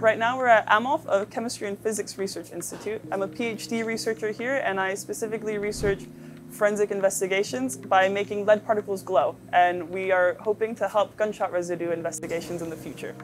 Right now we're at AMOLF, a Chemistry and Physics Research Institute. I'm a PhD researcher here, and I specifically research forensic investigations by making lead particles glow. And we are hoping to help gunshot residue investigations in the future.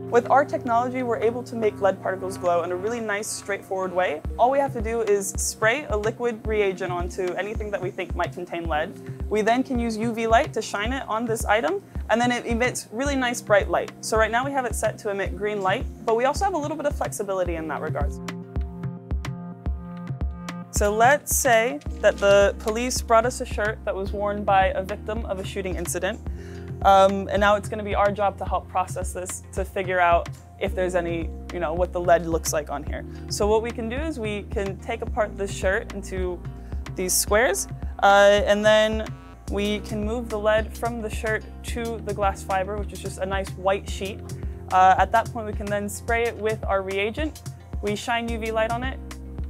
With our technology, we're able to make lead particles glow in a really nice, straightforward way. All we have to do is spray a liquid reagent onto anything that we think might contain lead. We then can use UV light to shine it on this item, and then it emits really nice bright light. So right now we have it set to emit green light, but we also have a little bit of flexibility in that regard. So let's say that the police brought us a shirt that was worn by a victim of a shooting incident. And now it's going to be our job to help process this to figure out if there's any, what the lead looks like on here. So what we can do is we can take apart this shirt into these squares, and then we can move the lead from the shirt to the glass fiber, which is just a nice white sheet. At that point, we can then spray it with our reagent. We shine UV light on it,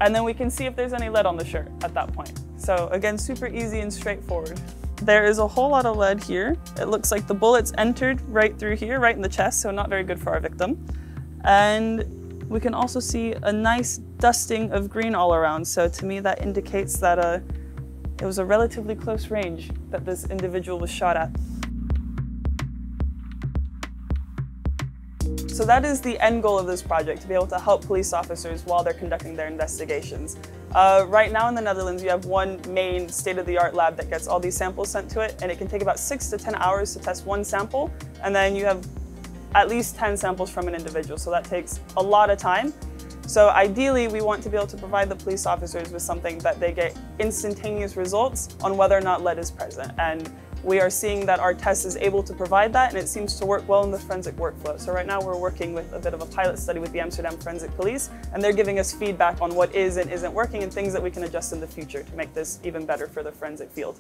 and then we can see if there's any lead on the shirt at that point. So again, super easy and straightforward. There is a whole lot of lead here. It looks like the bullets entered right through here, right in the chest, so not very good for our victim. And we can also see a nice dusting of green all around. So to me, that indicates that it was a relatively close range that this individual was shot at. So that is the end goal of this project, to be able to help police officers while they're conducting their investigations. Right now in the Netherlands, you have one main state-of-the-art lab that gets all these samples sent to it, and it can take about 6 to 10 hours to test one sample, and then you have at least 10 samples from an individual, so that takes a lot of time. So ideally, we want to be able to provide the police officers with something that they get instantaneous results on whether or not lead is present. And we are seeing that our test is able to provide that, and it seems to work well in the forensic workflow. So right now we're working with a bit of a pilot study with the Amsterdam Forensic Police, and they're giving us feedback on what is and isn't working and things that we can adjust in the future to make this even better for the forensic field.